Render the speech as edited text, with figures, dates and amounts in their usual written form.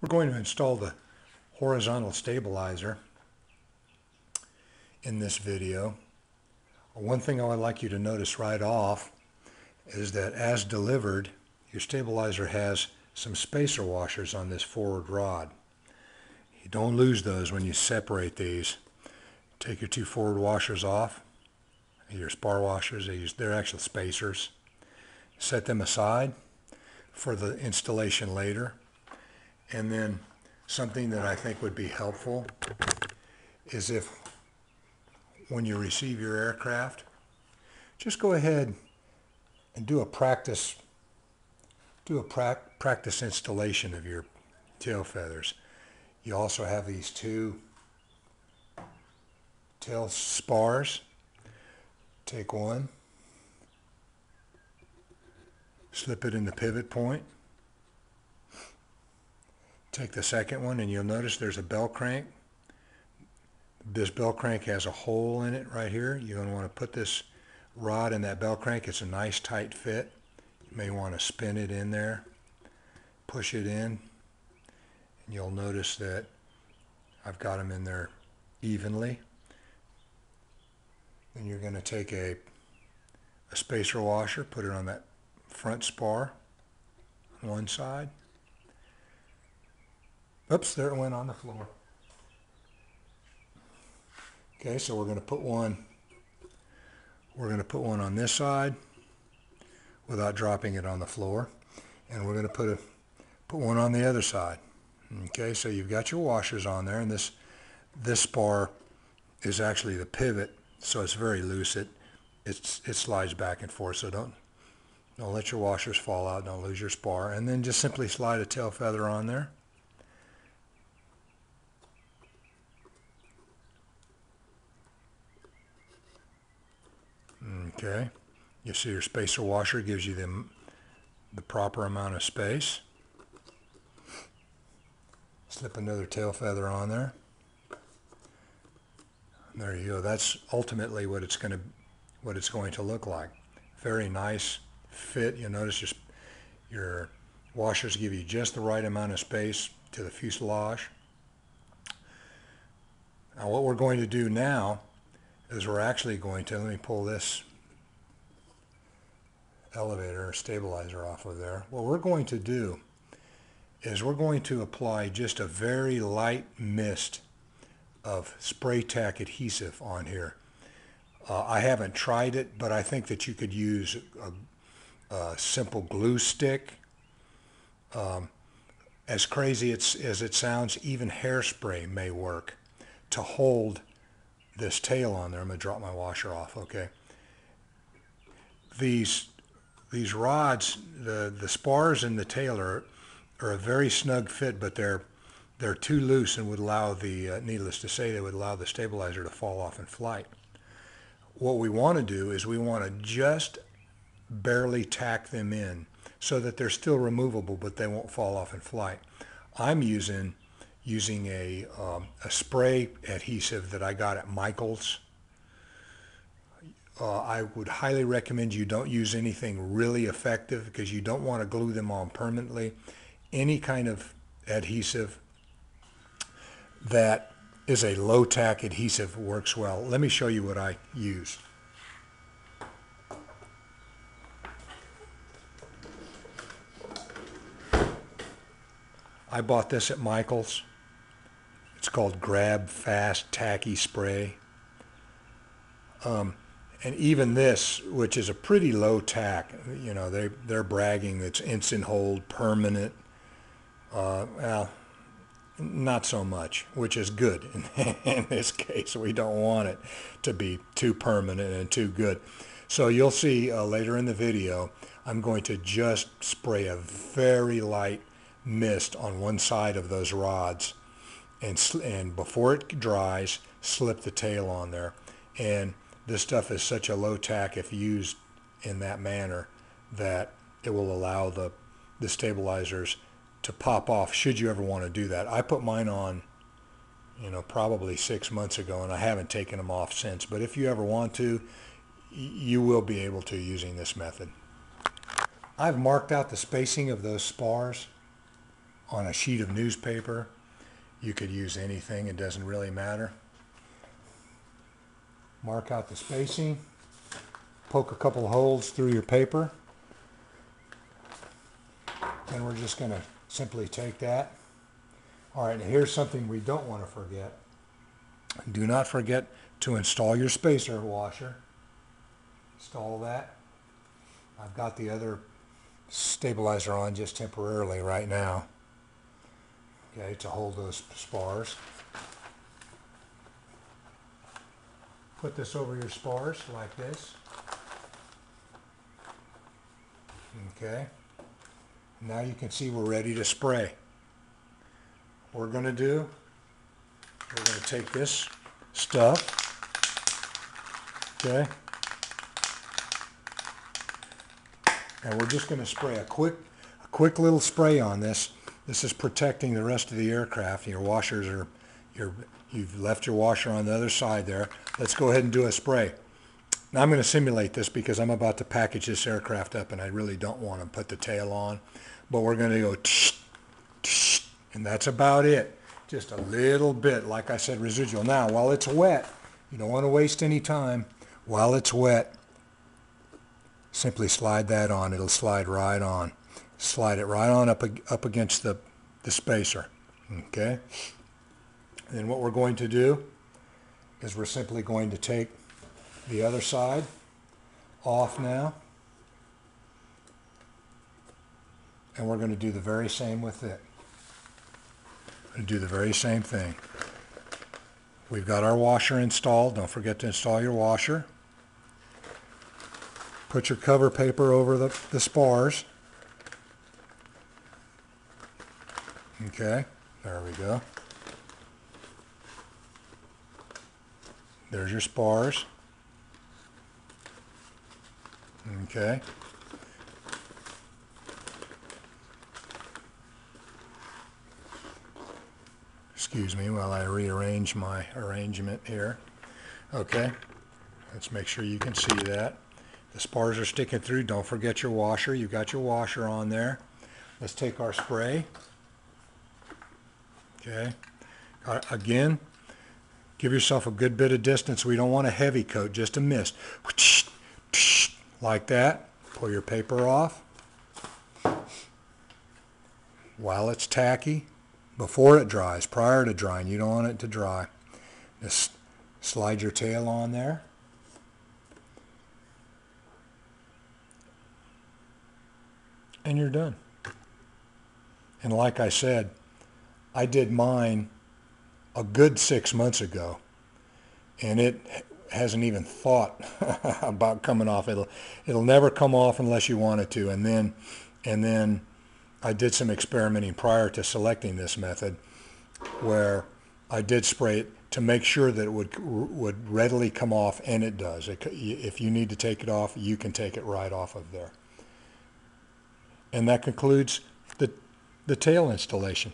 We're going to install the horizontal stabilizer in this video. One thing I would like you to notice right off is that as delivered, your stabilizer has some spacer washers on this forward rod. You don't lose those when you separate these. Take your two forward washers off, your spar washers, they're actual spacers. Set them aside for the installation later. And then something that I think would be helpful is if when you receive your aircraft, just go ahead and do a practice installation of your tail feathers. You also have these two tail spars. Take one, slip it in the pivot point. Take the second one, and you'll notice there's a bell crank. This bell crank has a hole in it right here. You're going to want to put this rod in that bell crank. It's a nice tight fit. You may want to spin it in there, push it in, and you'll notice that I've got them in there evenly. Then you're going to take a spacer washer, put it on that front spar on one side. Oops, there it went on the floor. Okay, so we're going to put one on this side without dropping it on the floor, and we're going to put one on the other side. Okay, so you've got your washers on there, and this spar is actually the pivot, so it's very loose. It slides back and forth, so don't let your washers fall out, don't lose your spar, and then just simply slide a tail feather on there. Okay, you see your spacer washer gives you the proper amount of space. Slip another tail feather on there. There you go. That's ultimately what it's going to look like. Very nice fit. You'll notice your washers give you just the right amount of space to the fuselage. Now what we're going to do now is we're actually going to, let me pull this elevator or stabilizer off of there. What we're going to do is we're going to apply just a very light mist of spray tack adhesive on here. I haven't tried it, but I think that you could use a simple glue stick. As crazy as it sounds, even hairspray may work to hold this tail on there. I'm going to drop my washer off. Okay. These rods, the spars and the tail are a very snug fit, but they're too loose and would allow needless to say, they would allow the stabilizer to fall off in flight. What we want to do is we want to just barely tack them in so that they're still removable, but they won't fall off in flight. I'm using a spray adhesive that I got at Michael's. I would highly recommend you don't use anything really effective because you don't want to glue them on permanently. Any kind of adhesive that is a low tack adhesive works well. Let me show you what I use. I bought this at Michael's. It's called Grab Fast Tacky Spray. And even this, which is a pretty low tack, you know, they're bragging that's instant hold, permanent. Well, not so much, which is good. In this case, we don't want it to be too permanent and too good. So you'll see later in the video, I'm going to just spray a very light mist on one side of those rods, and before it dries, slip the tail on there. And this stuff is such a low tack, if used in that manner, that it will allow the stabilizers to pop off should you ever want to do that. I put mine on, you know, probably 6 months ago, and I haven't taken them off since. But if you ever want to, you will be able to using this method. I've marked out the spacing of those spars on a sheet of newspaper. You could use anything, it doesn't really matter. Mark out the spacing, poke a couple holes through your paper, and we're just going to simply take that. All right, now here's something we don't want to forget. Do not forget to install your spacer washer. Install that. I've got the other stabilizer on just temporarily right now, okay, to hold those spars. Put this over your spars like this. Okay. Now you can see we're ready to spray. What we're going to do, we're going to take this stuff, okay, and we're just going to spray a quick little spray on this. This is protecting the rest of the aircraft. Your washers are, you've left your washer on the other side there. Let's go ahead and do a spray. Now I'm going to simulate this because I'm about to package this aircraft up and I really don't want to put the tail on. But we're going to go tsh, tsh, and that's about it. Just a little bit, like I said, residual. Now, while it's wet, you don't want to waste any time. While it's wet, simply slide that on. It'll slide right on. Slide it right on up against the spacer. Okay? And then what we're going to do is we're simply going to take the other side off now. And we're going to do the very same with it. We're going to do the very same thing. We've got our washer installed. Don't forget to install your washer. Put your cover paper over the spars. Okay, there we go. There's your spars. Okay. Excuse me while I rearrange my arrangement here. Okay, let's make sure you can see that. The spars are sticking through. Don't forget your washer. You've got your washer on there. Let's take our spray. Okay. Again, give yourself a good bit of distance. We don't want a heavy coat, just a mist. Like that. Pull your paper off. While it's tacky, before it dries, prior to drying, you don't want it to dry. Just slide your tail on there. And you're done. And like I said, I did mine a good 6 months ago, and it hasn't even thought about coming off. It'll never come off unless you want it to. And then I did some experimenting prior to selecting this method, where I did spray it to make sure that it would readily come off, and it does. If you need to take it off, you can take it right off of there. And that concludes the tail installation.